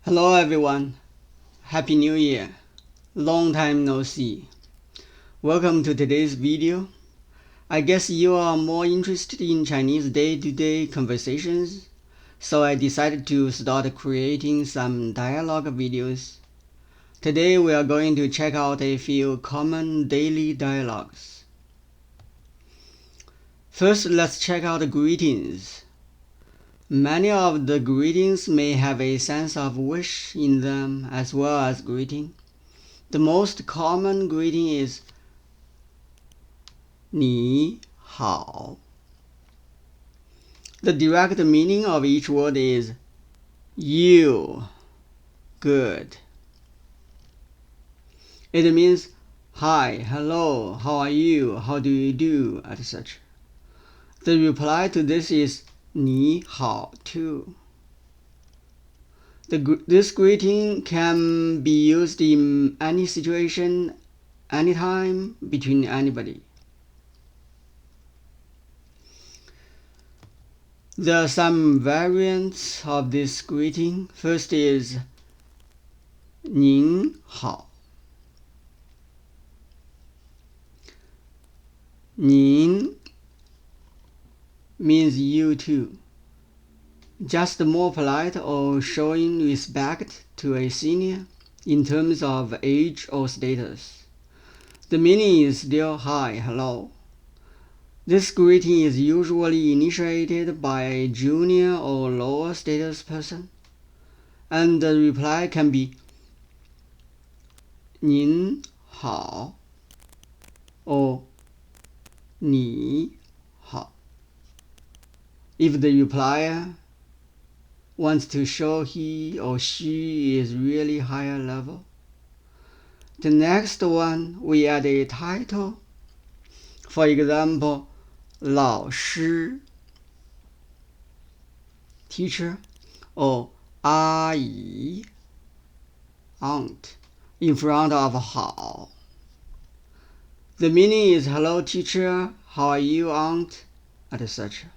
Hello everyone, Happy New Year, long time no see. Welcome to today's video. I guess you are more interested in Chinese day-to-day conversations, so I decided to start creating some dialogue videos. Today we are going to check out a few common daily dialogues. First, let's check out greetings. Many of the greetings may have a sense of wish in them as well as greeting. The most common greeting is 你好. The direct meaning of each word is you, good. It means hi, hello, how are you, how do you do, etc. The reply to this is 你好 too. This greeting can be used in any situation, anytime, between anybody. There are some variants of this greeting. First is 您好. 您 means you too. Just more polite or showing respect to a senior in terms of age or status. The meaning is still hi, hello. This greeting is usually initiated by a junior or lower status person, and the reply can be 您好 or 你好. If the replier wants to show he or she is really higher level. The next one, we add a title. For example, 老师 teacher or 阿姨 aunt in front of 好. The meaning is hello teacher, how are you aunt, etc.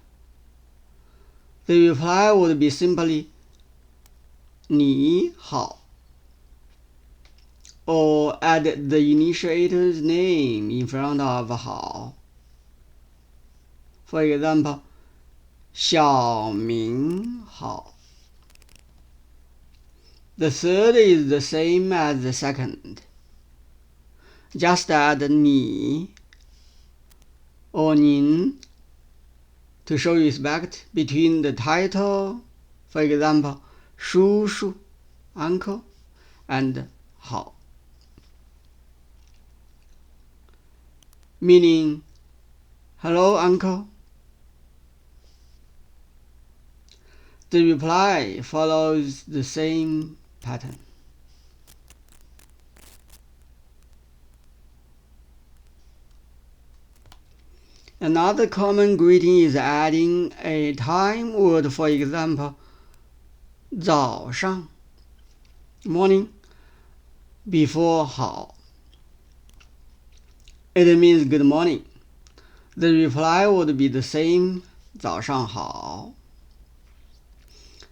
The reply would be simply 你好 or add the initiator's name in front of 好. For example, 小明好. The third is the same as the second. Just add 你 or 您 to show respect between the title, for example, 叔叔 uncle, and 好. Meaning, hello uncle. The reply follows the same pattern. Another common greeting is adding a time word, for example, 早上 morning before 好. It means good morning. The reply would be the same, 早上好.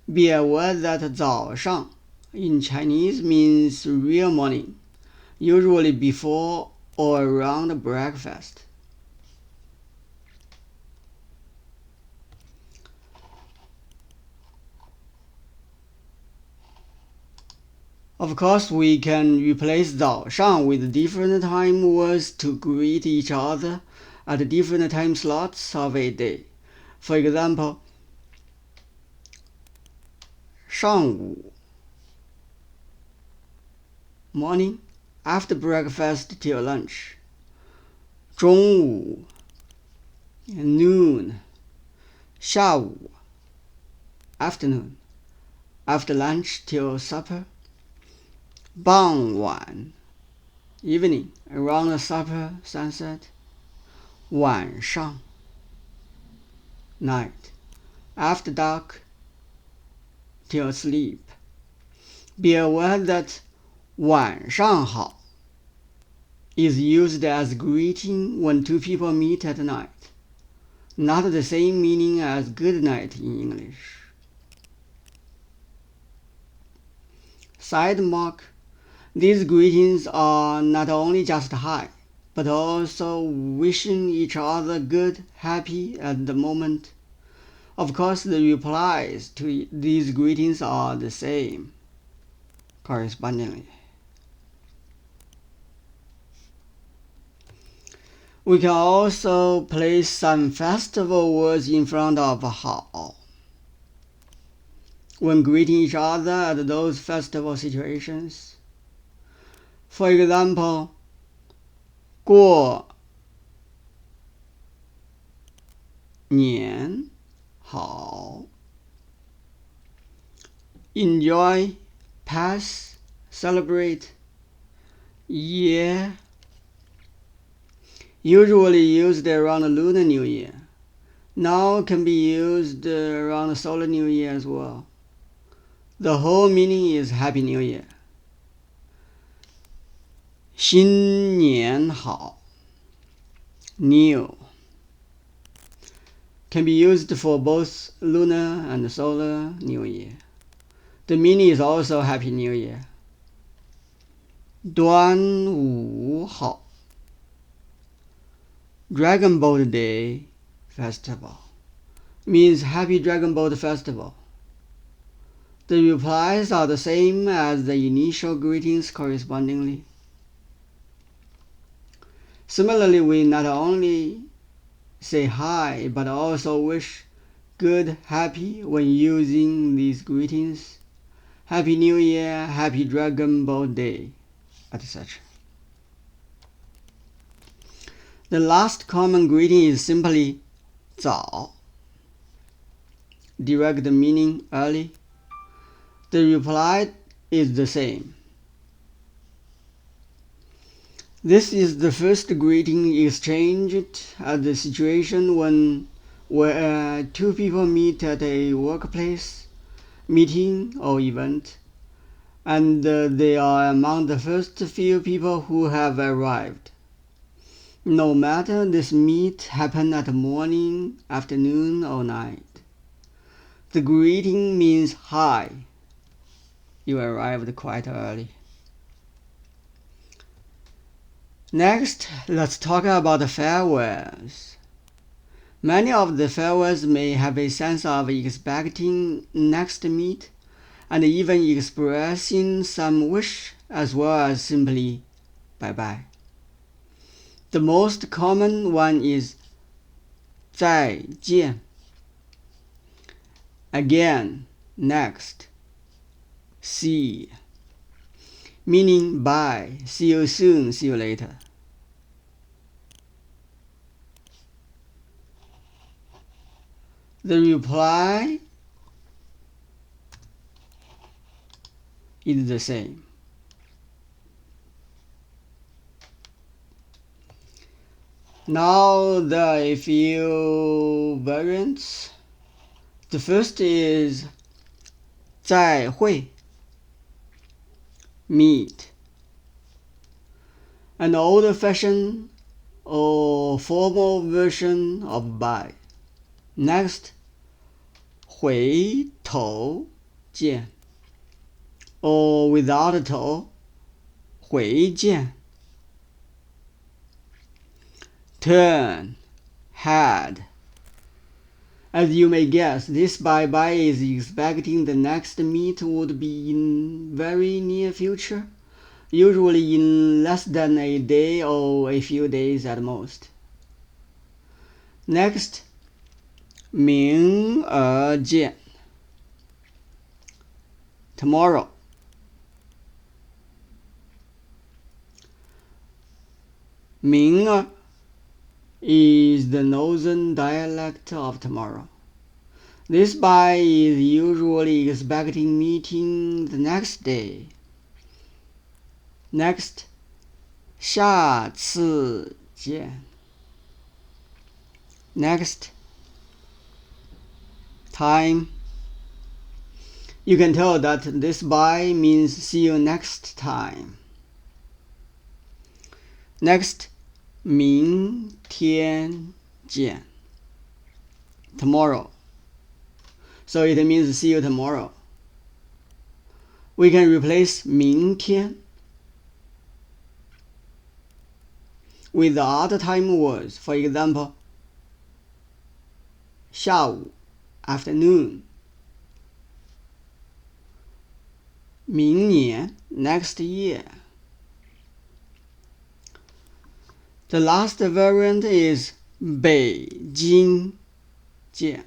Be aware that 早上 in Chinese means real morning, usually before or around breakfast. Of course, we can replace 早上 with different time words to greet each other at different time slots of a day. For example, 上午 morning, after breakfast till lunch. 中午 noon, 下午 afternoon, after lunch till supper. 傍晚 evening, around supper, sunset. 晚上 night, after dark till sleep. Be aware that 晚上好 is used as greeting when two people meet at night, not the same meaning as good night in English. side mark. These greetings are not only just hi, but also wishing each other good, happy at the moment. Of course, the replies to these greetings are the same, correspondingly. We can also place some festival words in front of 好 when greeting each other at those festival situations. For example, 过年好 enjoy, pass, celebrate, year, usually used around the Lunar New Year. Now can be used around the Solar New Year as well. The whole meaning is Happy New Year. 新年好 New can be used for both Lunar and Solar New Year. The meaning is also Happy New Year. 端午好 Dragon Boat Day Festival means Happy Dragon Boat Festival. The replies are the same as the initial greetings correspondingly. Similarly, we not only say hi, but also wish good, happy when using these greetings. Happy New Year, Happy Dragon Boat Day, etc. The last common greeting is simply 早, direct meaning early. The reply is the same. This is the first greeting exchanged at the situation where two people meet at a workplace, meeting, or event, and they are among the first few people who have arrived. No matter this meet happened at morning, afternoon, or night. The greeting means hi. You arrived quite early. Next, let's talk about the farewells. Many of the farewells may have a sense of expecting next meet and even expressing some wish as well as simply bye-bye. The most common one is 再见 again, next, see, meaning bye, see you soon, see you later. The reply is the same. Now there are a few variants. The first is 再会 meet, an old-fashioned or formal version of bye. Next, 回头见 or without a 头 回见. Turn, head. As you may guess, this bye-bye is expecting the next meet would be in very near future, usually in less than a day or a few days at most. Next, 明儿见 tomorrow. Ming is the northern dialect of tomorrow. This bye is usually expecting meeting the next day. Next, 下次见 Next, time. You can tell that this bye means see you next time. Next, 明天见 tomorrow. So it means see you tomorrow. we can replace 明天 with other time words. For example, 下午 afternoon, 明年 next year. The last variant is 北京见,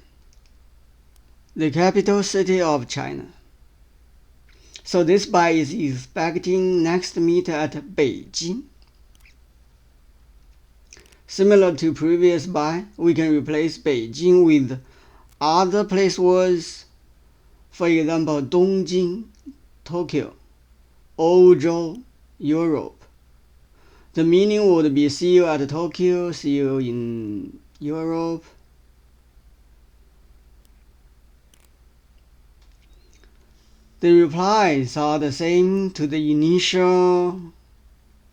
the capital city of China. So this buyer is expecting next meet at Beijing. Similar to previous buy, we can replace Beijing with other place words. For example, 东京 Tokyo, 欧洲 Europe. The meaning would be see you at Tokyo, see you in Europe. The replies are the same to the initial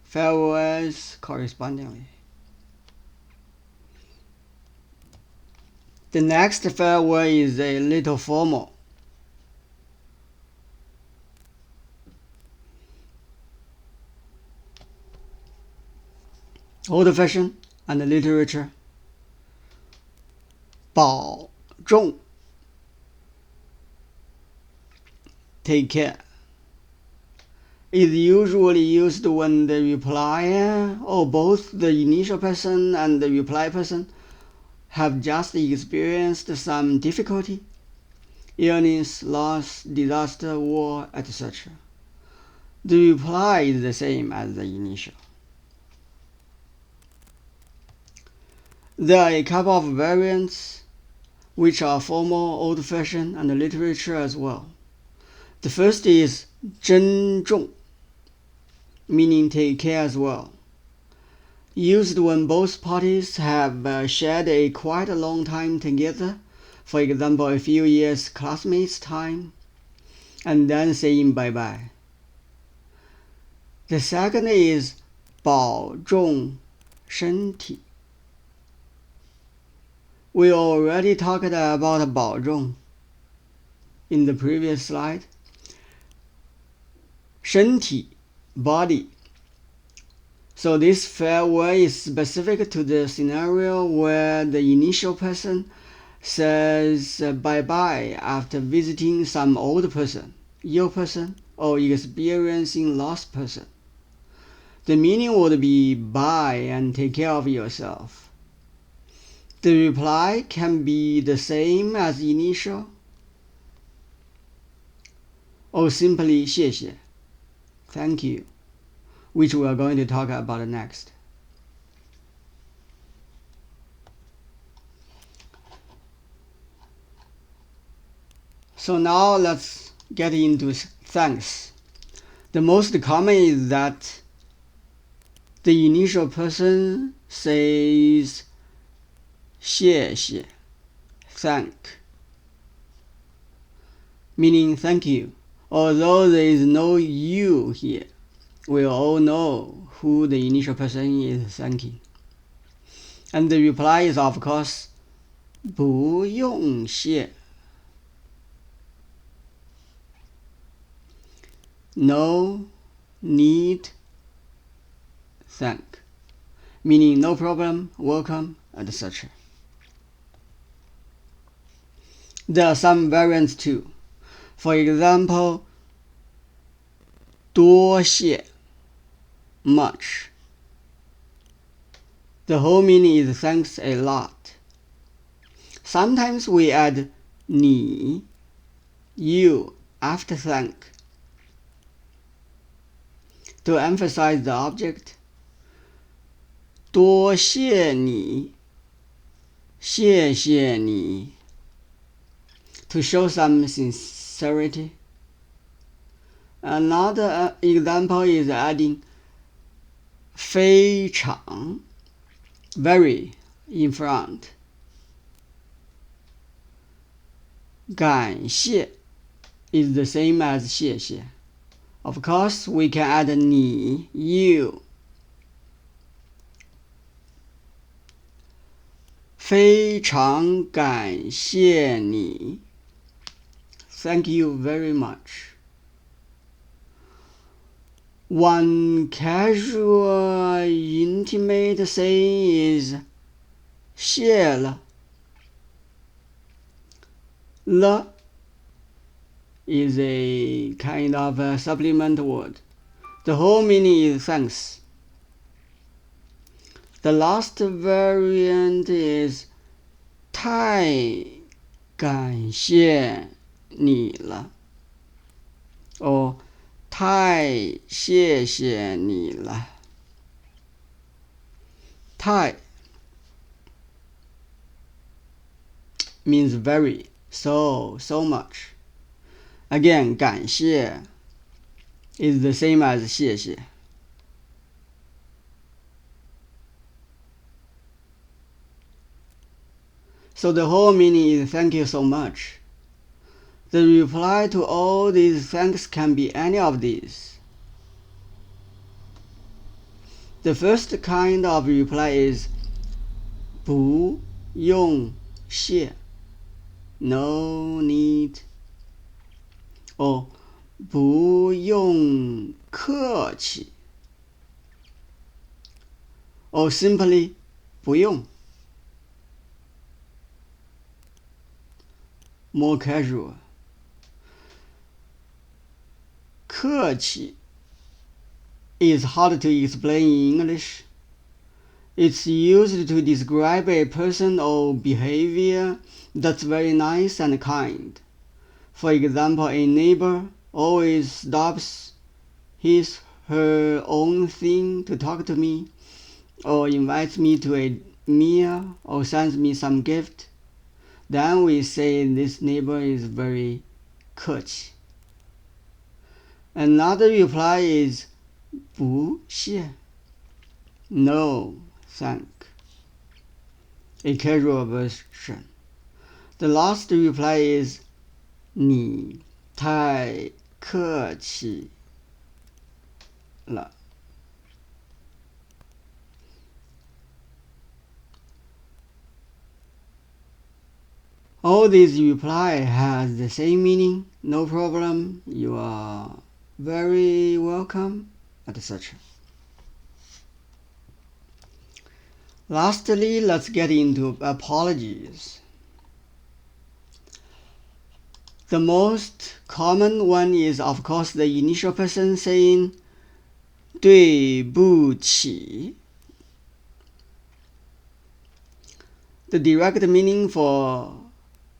farewells correspondingly. The next farewell is a little formal. Old fashion and literature. 保重 take care is usually used when the replier or both the initial person and the reply person have just experienced some difficulty, illness, loss, disaster, war, etc. The reply is the same as the initial. There are a couple of variants which are formal, old-fashioned, and literature as well. The first is 珍重, meaning take care as well. Used when both parties have shared a quite a long time together, for example, a few years classmates time, and then saying bye-bye. The second is 保重身体. We already talked about 保重 in the previous slide. 身体 body. So this farewell is specific to the scenario where the initial person says bye-bye after visiting some old person, ill person, or experiencing lost person. The meaning would be bye and take care of yourself. The reply can be the same as initial, or simply 谢谢, thank you, which we are going to talk about next. So now let's get into thanks. The most common is that the initial person says 谢谢, thank, meaning thank you. Although there is no you here, we all know who the initial person is thanking. And the reply is, of course, 不用谢. No need thank, meaning no problem, welcome, etc. There are some variants too. For example, 多谢 much. The whole meaning is thanks a lot. Sometimes we add 你 you after thank to emphasize the object. 多谢你, 谢谢你, to show some sincerity. Another example is adding 非常 very in front. 感谢 is the same as 谢谢. Of course, we can add 你 you. 非常感谢你. Thank you very much. One casual, intimate saying is 谢了. Le is a kind of a supplement word. The whole meaning is thanks. The last variant is 太感谢你了 or 太谢谢你了. 太 means very, so much. Again, 感谢 is the same as 谢谢. So the whole meaning is thank you so much. The reply to all these thanks can be any of these. The first kind of reply is 不用谢 no need, or 不用客气 or simply 不用. More casual. 客气 is hard to explain in English. It's used to describe a person or behavior that's very nice and kind. For example, a neighbor always stops her own thing to talk to me, or invites me to a meal, or sends me some gift. Then we say this neighbor is very 客气. Another reply is 不谢 no thank, a casual version. The last reply is 你太客气了. All these reply has the same meaning, no problem, you are very welcome, etc. Lastly, let's get into apologies. The most common one is, of course, the initial person saying 对不起. The direct meaning for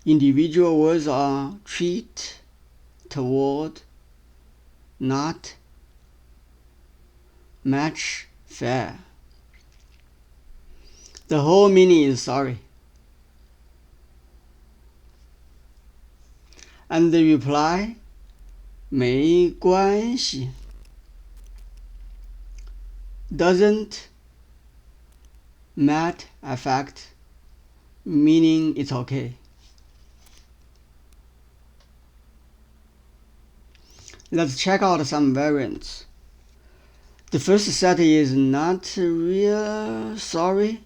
individual words are treat, toward, not, match, fair. The whole meaning is sorry. And the reply 没关系 doesn't matter affect, meaning it's okay. Let's check out some variants. The first set is not real sorry.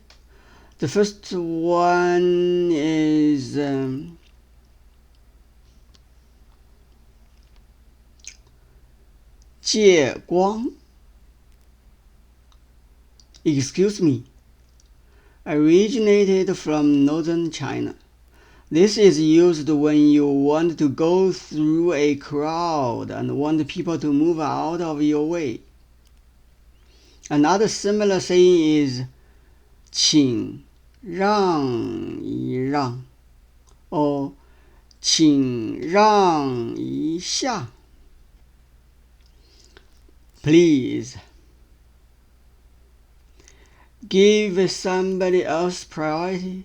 The first one is 借光 excuse me, originated from northern China. This is used when you want to go through a crowd and want people to move out of your way. Another similar saying is 请让一让 or 请让一下 Please give somebody else priority.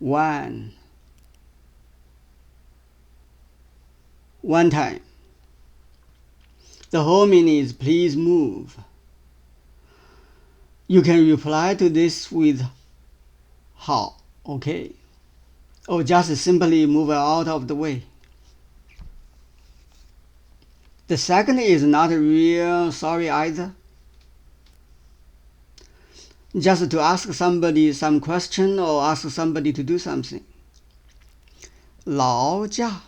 One time. The whole meaning is please move. You can reply to this with 好 okay, or just simply move out of the way. The second is not real sorry either. Just to ask somebody some question or ask somebody to do something. 劳驾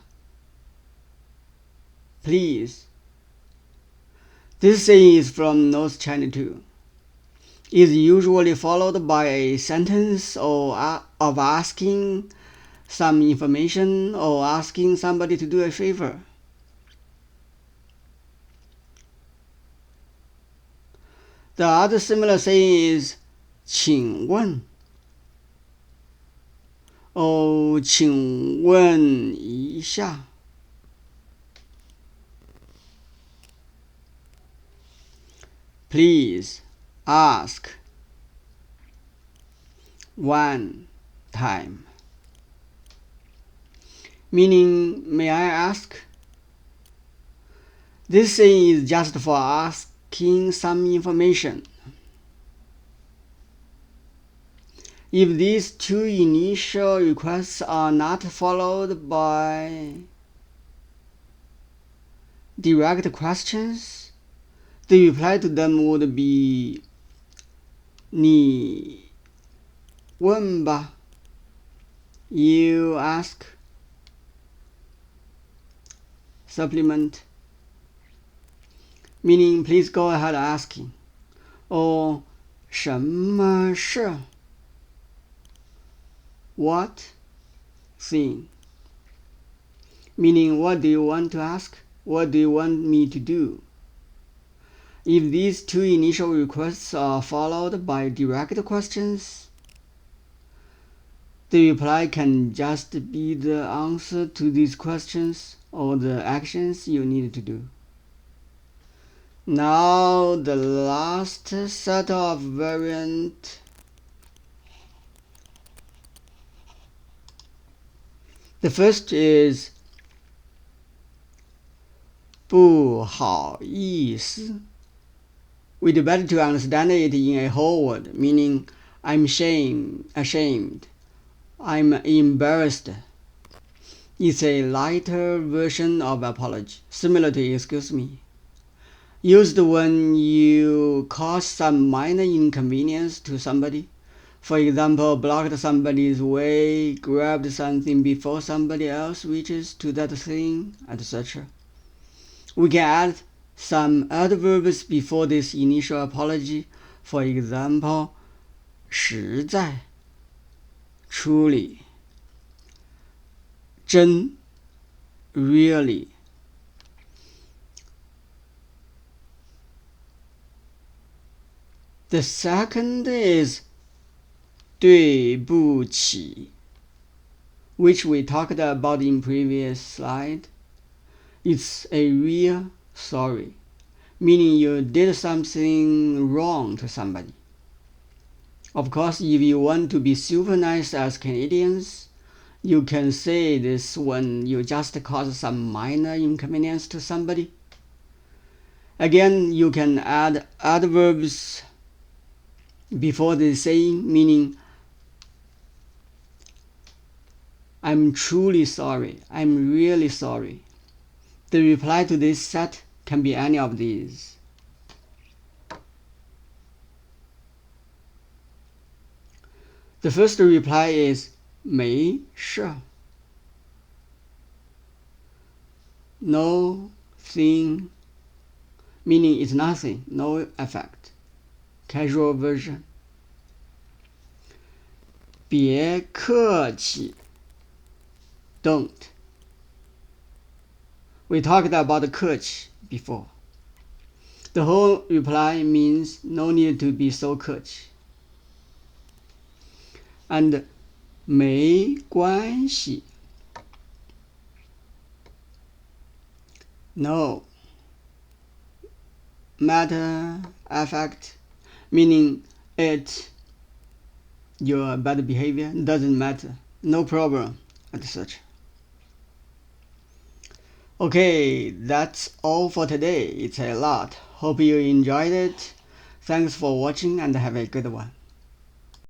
please. This saying is from North China too. Is usually followed by a sentence of asking some information or asking somebody to do a favor. The other similar saying is 请问 or 请问一下. Please ask one time. Meaning, may I ask? This saying is just for asking some information. If these two initial requests are not followed by direct questions, the reply to them would be 你问吧 You ask. Supplement. Meaning, please go ahead asking. Or 什么事 What thing? Meaning, what do you want to ask? What do you want me to do? If these two initial requests are followed by direct questions, the reply can just be the answer to these questions or the actions you need to do. Now the last set of variant. The first is 不好意思. We'd better to understand it in a whole word, meaning I'm ashamed, I'm embarrassed. It's a lighter version of apology, similar to excuse me. Used when you cause some minor inconvenience to somebody. For example, blocked somebody's way, grabbed something before somebody else reaches to that thing, etc. We can add some adverbs before this initial apology. For example, 实在 truly, 真 really. The second is 对不起, which we talked about in previous slide. It's a real sorry, meaning you did something wrong to somebody. Of course, if you want to be super nice as Canadians, you can say this when you just cause some minor inconvenience to somebody. Again, you can add adverbs before the saying, meaning I'm truly sorry, I'm really sorry. The reply to this set can be any of these. The first reply is 没事 No thing, meaning it's nothing, no effect. Casual version. 别客气 Don't. We talked about 客气 before. The whole reply means no need to be so 客气. And 没关系 No. Matter, effect, meaning your bad behavior doesn't matter, no problem, etc. Okay, that's all for today. It's a lot. Hope you enjoyed it. Thanks for watching and have a good one.